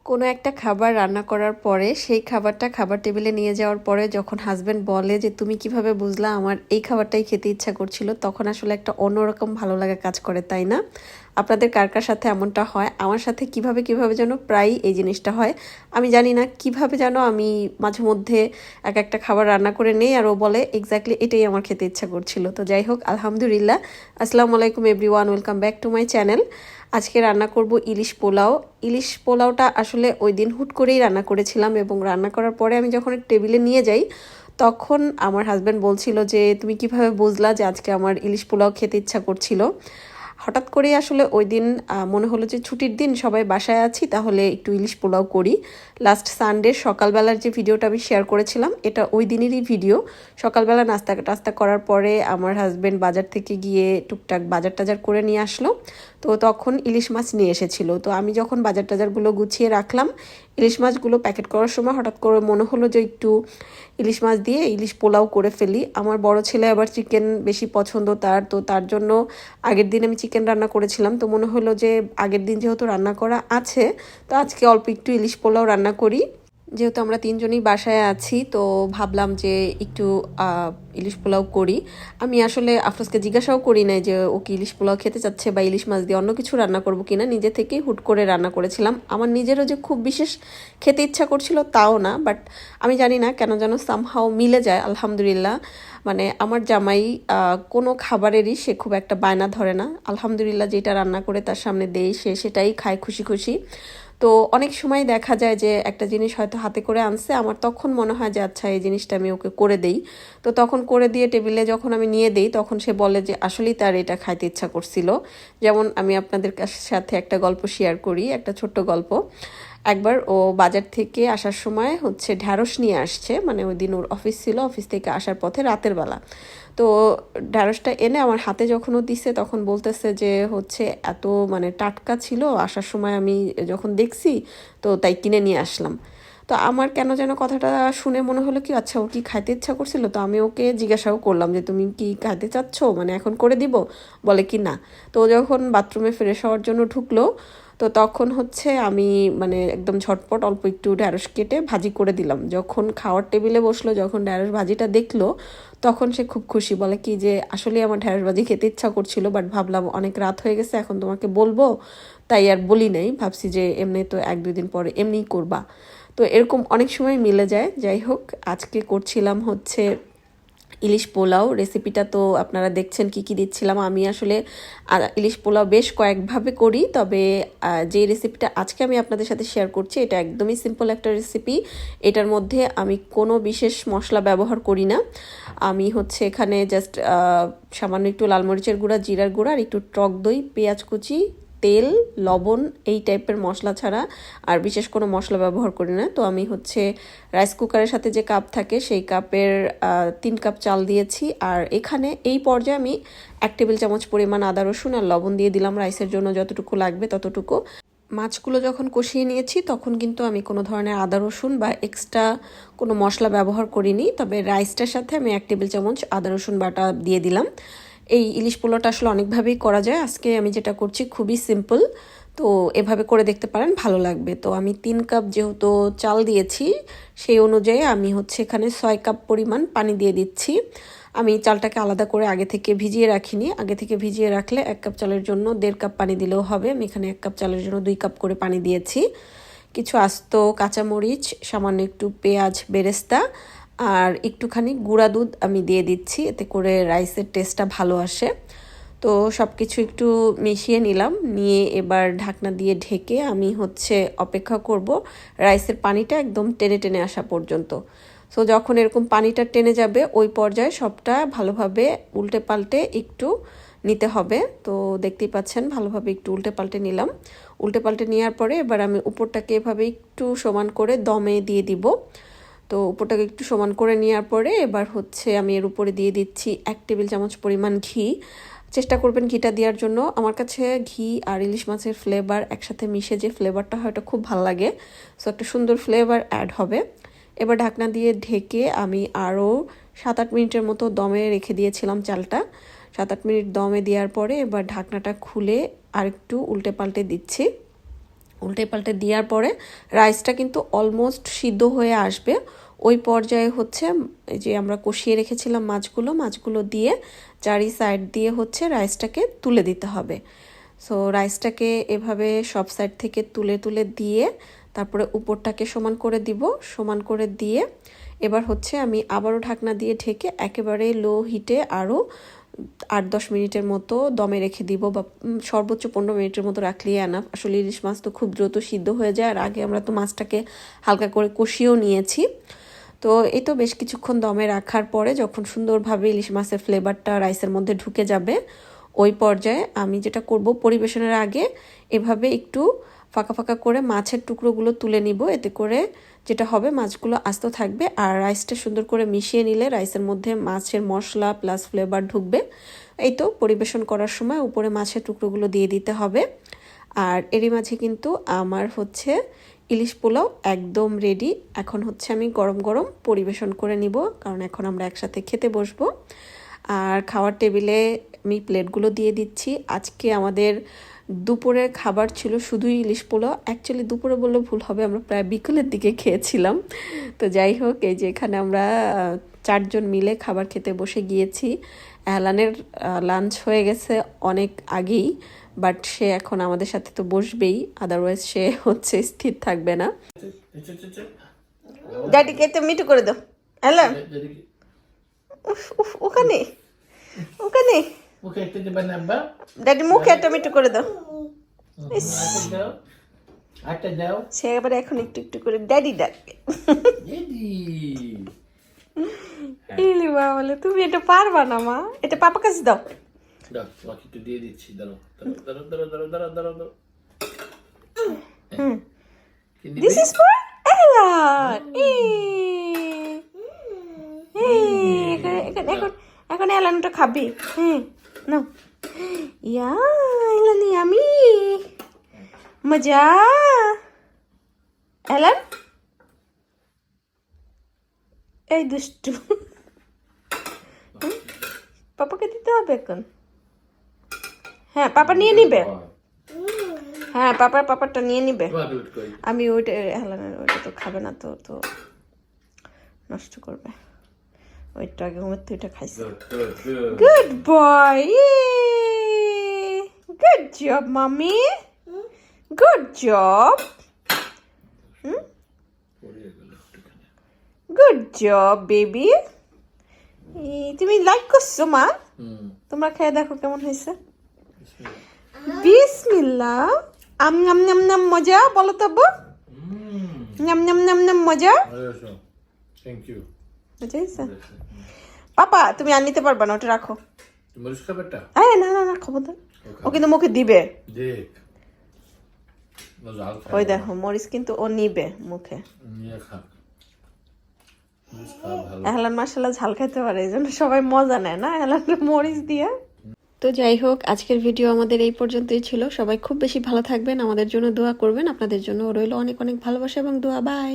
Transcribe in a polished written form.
কোনো একটা খাবার রান্না করার পরে সেই খাবারটা খাবার টেবিলে নিয়ে যাওয়ার পরে যখন হাজবেন্ড বলে যে তুমি কিভাবে বুঝলা আমার এই খাবারটাই খেতে ইচ্ছা করছিল, তখন আসলে একটা অন্যরকম ভালো লাগা কাজ করে, তাই না? আপনাদের কার কার সাথে এমনটা হয়? আমার সাথে কিভাবে কিভাবে যেন প্রায়ই এই জিনিসটা হয়। আমি জানি না কিভাবে যেন আমি মাঝে মধ্যে এক একটা খাবার রান্না করে নেই আর ও বলে এক্স্যাক্টলি এটাই আমার খেতে ইচ্ছা করছিল। তো যাই হোক, আলহামদুলিল্লাহ। আসসালামু আলাইকুম everyone, welcome back to my channel. আজকে রান্না করব ইলিশ পোলাও। ইলিশ পোলাওটা আসলে ওই দিন হুট করেই রান্না করেছিলাম, এবং রান্না করার পরে আমি যখন টেবিলে নিয়ে যাই তখন আমার হাজব্যান্ড বলছিল যে তুমি কিভাবে বুঝলা যে আজকে আমার ইলিশ পোলাও খেতে ইচ্ছা করছিল। হঠাৎ করেই আসলে ওই দিন মনে হলো যে ছুটির দিন, সবাই বাসায় আছি, তাহলে একটু ইলিশ পোলাও করি। লাস্ট সানডে সকালবেলার যে ভিডিওটা আমি শেয়ার করেছিলাম এটা ওই দিনেরই ভিডিও। সকালবেলা নাস্তা টাস্তা করার পরে আমার হাজব্যান্ড বাজার থেকে গিয়ে টুকটাক বাজার টাজার করে নিয়ে আসলো। তো তখন ইলিশ মাছ নিয়ে এসেছিল। তো আমি যখন বাজার টাজারগুলো গুছিয়ে রাখলাম, ইলিশ মাছগুলো প্যাকেট করার সময় হঠাৎ করে মনে হলো যে একটু ইলিশ মাছ দিয়ে ইলিশ পোলাও করে ফেলি। আমার বড় ছেলে আবার চিকেন বেশি পছন্দ তার, তো তার জন্য আগের দিন আমি চিকেন রান্না করেছিলাম। তো মনে হলো যে আগের দিন যেহেতু রান্না করা আছে, তো আজকে অল্প একটু ইলিশ পোলাও রান্না করি। যেহেতু আমরা তিনজনই বাসায় আছি, তো ভাবলাম যে একটু ইলিশ পোলাও করি। আমি আসলে আফরোজকে জিজ্ঞাসাও করি নাই যে ও কি ইলিশ পোলাও খেতে চাচ্ছে বা ইলিশ মাছ দিয়ে অন্য কিছু রান্না করবো কিনা, নিজে থেকেই হুট করে রান্না করেছিলাম। আমার নিজেরও যে খুব বিশেষ খেতে ইচ্ছা করছিল তাও না, বাট আমি জানি না কেন যেন সামহাও মিলে যায়, আলহামদুলিল্লাহ। মানে আমার জামাই কোনো খাবারেরই সে খুব একটা বায়না ধরে না, আলহামদুলিল্লাহ। যেটা রান্না করে তার সামনে দেই সে সেটাই খায় খুশি খুশি। তো অনেক সময় দেখা যায় যে একটা জিনিস হয়তো হাতে করে আনছে, আমার তখন মনে হয় যে আচ্ছা এই জিনিসটা আমি ওকে করে দেই। তো তখন করে দিয়ে টেবিলে যখন আমি নিয়ে দেই তখন সে বলে যে আসলেই তার এটা খাইতে ইচ্ছা করছিল। যেমন আমি আপনাদের সাথে একটা গল্প শেয়ার করি, একটা ছোট্ট গল্প। একবার ও বাজার থেকে আসার সময় হচ্ছে ঢ্যাঁড়স নিয়ে আসছে, মানে ওই দিন ওর অফিস ছিল, অফিস থেকে আসার পথে রাতের বেলা। তো ঢ্যাঁড়সটা এনে আমার হাতে যখন ও দিছে তখন বলতেছে যে হচ্ছে এত মানে টাটকা ছিল, আসার সময় আমি যখন দেখছি তো তাই কিনে নিয়ে আসলাম। তো আমার কেন যেন কথাটা শুনে মনে হলো কি আচ্ছা ওর কি খাইতে ইচ্ছা করছিল। তো আমি ওকে জিজ্ঞাসাও করলাম যে তুমি কি খাইতে চাচ্ছ, মানে এখন করে দিব? বলে কি না। তো ও যখন বাথরুমে ফ্রেশ হওয়ার জন্য ঢুকলো, তো তখন হচ্ছে আমি মানে একদম ঝটপট অল্প একটু ঢ্যাঁড়স কেটে ভাজি করে দিলাম। যখন খাওয়ার টেবিলে বসলো, যখন ঢ্যাঁড়স ভাজিটা দেখলো তখন সে খুব খুশি, বলে কি যে আসলে আমার ঢ্যাঁড়স ভাজি খেতে ইচ্ছা করছিল, বাট ভাবলাম অনেক রাত হয়ে গেছে এখন তোমাকে বলবো, তাই আর বলি নাই, ভাবছি যে এমনি তো 1-2 দিন পরে এমনিই করবা। তো এরকম অনেক সময় মিলে যায়। যাই হোক, আজকে করছিলাম হচ্ছে ইলিশ পোলাও। রেসিপিটা তো আপনারা দেখছেন কি কি দিচ্ছিলাম। আমি আসলে ইলিশ পোলাও বেশ কয়েকভাবে করি, তবে যে রেসিপিটা আজকে আমি আপনাদের সাথে শেয়ার করছি এটা একদমই সিম্পল একটা রেসিপি। এটার মধ্যে আমি কোনো বিশেষ মশলা ব্যবহার করি না। আমি হচ্ছে এখানে জাস্ট সামান্য একটু লাল মরিচের গুঁড়া, জিরার গুঁড়া আর একটু টক দই, পেঁয়াজ কুচি, তেল, লবণ, এই টাইপের মশলা ছাড়া আর বিশেষ কোনো মশলা ব্যবহার করি না। তো আমি হচ্ছে রাইস কুকারের সাথে যে কাপ থাকে সেই কাপের 3 কাপ চাল দিয়েছি। আর এখানে এই পর্যায়ে আমি 1 টেবিল চামচ পরিমাণ আদা রসুন আর লবণ দিয়ে দিলাম, রাইসের জন্য যতটুকু লাগবে ততটুকু। মাছগুলো যখন কষিয়ে নিয়েছি তখন কিন্তু আমি কোনো ধরনের আদা রসুন বা এক্সট্রা কোনো মশলা ব্যবহার করিনি, তবে রাইসটার সাথে আমি 1 টেবিল চামচ আদা রসুন বাটা দিয়ে দিলাম। এই ইলিশ পোলাওটা আসলে অনেকভাবেই করা যায়, আজকে আমি যেটা করছি খুবই সিম্পল। তো এভাবে করে দেখতে পারেন, ভালো লাগবে। তো আমি 3 কাপ যেহেতু চাল দিয়েছি সেই অনুযায়ী আমি হচ্ছে এখানে 6 কাপ পরিমাণ পানি দিয়ে দিচ্ছি। আমি চালটাকে আলাদা করে আগে থেকে ভিজিয়ে রাখিনি, আগে থেকে ভিজিয়ে রাখলে 1 কাপ চালের জন্য 1.5 কাপ পানি দিলেও হবে। আমি এখানে 1 কাপ চালের জন্য 2 কাপ করে পানি দিয়েছি। কিছু আস্ত কাঁচামরিচ, সামান্য একটু পেঁয়াজ বেরেস্তা আর একটুখানি গুঁড়া দুধ আমি দিয়ে দিচ্ছি, এতে করে রাইসের টেস্টটা ভালো আসে। তো সব কিছু একটু মিশিয়ে নিলাম, নিয়ে এবার ঢাকনা দিয়ে ঢেকে আমি হচ্ছে অপেক্ষা করব রাইসের পানিটা একদম টেনে টেনে আসা পর্যন্ত। সো যখন এরকম পানিটা টেনে যাবে ওই পর্যায়ে সবটা ভালোভাবে উল্টে পাল্টে একটু নিতে হবে। তো দেখতেই পাচ্ছেন ভালোভাবে একটু উল্টে পাল্টে নিলাম। উল্টে পাল্টে নেওয়ার পরে এবার আমি উপরটাকে এভাবে একটু সমান করে দমে দিয়ে দিব। তো উপরটাকে একটু সমান করে নেওয়ার পরে এবার হচ্ছে আমি এর উপরে দিয়ে দিচ্ছি 1 টেবিল চামচ পরিমাণ ঘি। চেষ্টা করবেন ঘিটা দেওয়ার জন্য, আমার কাছে ঘি আর ইলিশ মাছের ফ্লেভার একসাথে মিশে যে ফ্লেভারটা হয় ওটা খুব ভালো লাগে। সো একটা সুন্দর ফ্লেভার অ্যাড হবে। এবার ঢাকনা দিয়ে ঢেকে আমি আরও 7-8 মিনিটের মতো দমে রেখে দিয়েছিলাম চালটা। 7-8 মিনিট দমে দেওয়ার পরে এবার ঢাকনাটা খুলে আরেকটু উল্টে পাল্টে দিচ্ছি। উল্টে পাল্টে দেওয়ার পরে রাইসটা কিন্তু অলমোস্ট সিদ্ধ হয়ে আসবে। ওই পর্যায়ে হচ্ছে এই যে আমরা কষিয়ে রেখেছিলাম মাছগুলো দিয়ে চারি সাইড দিয়ে হচ্ছে রাইসটাকে তুলে দিতে হবে। সো রাইসটাকে এভাবে সব সাইড থেকে তুলে তুলে দিয়ে তারপরে উপরটাকে সমান করে দিব। সমান করে দিয়ে এবার হচ্ছে আমি আবারও ঢাকনা দিয়ে ঢেকে একেবারে লো হিটে আরও 8-10 মিনিটের মতো দমে রেখে দিব, বা সর্বোচ্চ 15 মিনিটের মতো রাখলেই এনাফ। আসলে ইলিশ মাছ তো খুব দ্রুত সিদ্ধ হয়ে যায়, আর আগে আমরা তো মাছটাকে হালকা করে কষিয়েও নিয়েছি। তো এই তো বেশ কিছুক্ষণ দমে রাখার পরে যখন সুন্দরভাবে ইলিশ মাছের ফ্লেভারটা রাইসের মধ্যে ঢুকে যাবে, ওই পর্যায়ে আমি যেটা করব, পরিবেশনের আগে এভাবে একটু ফাঁকা ফাঁকা করে মাছের টুকরোগুলো তুলে নিব। এতে করে যেটা হবে, মাছগুলো আস্ত থাকবে আর রাইসটা সুন্দর করে মিশিয়ে নিলে রাইসের মধ্যে মাছের মশলা প্লাস ফ্লেভার ঢুকবে। এই তো পরিবেশন করার সময় উপরে মাছের টুকরোগুলো দিয়ে দিতে হবে। আর এরই মাঝে কিন্তু আমার হচ্ছে ইলিশ পোলাও একদম রেডি। এখন হচ্ছে আমি গরম গরম পরিবেশন করে নিব, কারণ এখন আমরা একসাথে খেতে বসবো। আর খাওয়ার টেবিলে আমি প্লেটগুলো দিয়ে দিচ্ছি। আজকে আমাদের দুপুরের খাবার ছিল শুধুই ইলিশ পোলাও। অ্যাকচুয়ালি দুপুরে বললে ভুল হবে, আমরা প্রায় বিকেলের দিকে খেয়েছিলাম। তো যাই হোক, এই যে এখানে আমরা 4 জন মিলে খাবার খেতে বসে গিয়েছি। এহলানের লাঞ্চ হয়ে গেছে অনেক আগেই, বাট সে এখন আমাদের সাথে তো বসবেই, আদারওয়াইজ সে হচ্ছে স্থির থাকবে না। ড্যাডিকে তো মিঠু করে দাও। হ্যালো, ওখানে ওখানে ড্যাডি মুখে একটা মিঠু করে দাও। সে এবার এখন একটু একটু করে ড্যাডি ডাকবে। ইলি মা বলে তুমি এটা পারবা না মা, এটা পাপা কাছে দাও। দিয়ে দিচ্ছি, দাঁড়াও। This is for Ella. এখন এলানটা খাবি। হ্যাঁ নাও। ইয়া এলানি আমি মজা। এলান এই দুষ্টু, পাপাকে দিতে হবে এখন। হ্যাঁ পাপা নিয়ে নিবে। হ্যাঁ পাপারটা নিয়ে নিবে। আমি ওইটা হেলানের ওইটা তো খাবে না, তো তো নষ্ট করবে। ওইটা আগে ঘুমাতে ওইটা খাইছে। গুড বয়, গুড জব মামি, good job, good job baby. তুমি লাইক করছো মা? তোমরা খেয়ে দেখো কেমন হয়েছে। বিসমিল্লাহ। আম নাম নাম নাম মজা বলো তো আব্বু। নাম নাম নাম নাম মজা। Thank you. মজা হয়েছে? পাপা তুমি আর নিতে পারবা না, ওটা রাখো। মরিচ খাবারটা? হ্যাঁ না না না খাবো তো। ও কিন্তু মুখে দিবে। দেখ ওই দেখো মরিচ কিন্তু ও নিবে মুখে। নিয়ে খা। এহলান মাশাআল্লাহ ঝাল খেতে পারে, এই জন্য সবাই মজা নেয় না এহলান মরিচ দিয়ে। তো যাই হোক, আজকের ভিডিও আমাদের এই পর্যন্তই ছিল। সবাই খুব বেশি ভালো থাকবেন, আমাদের জন্য দোয়া করবেন। আপনাদের জন্য রইল অনেক অনেক ভালোবাসা এবং দোয়া। বাই।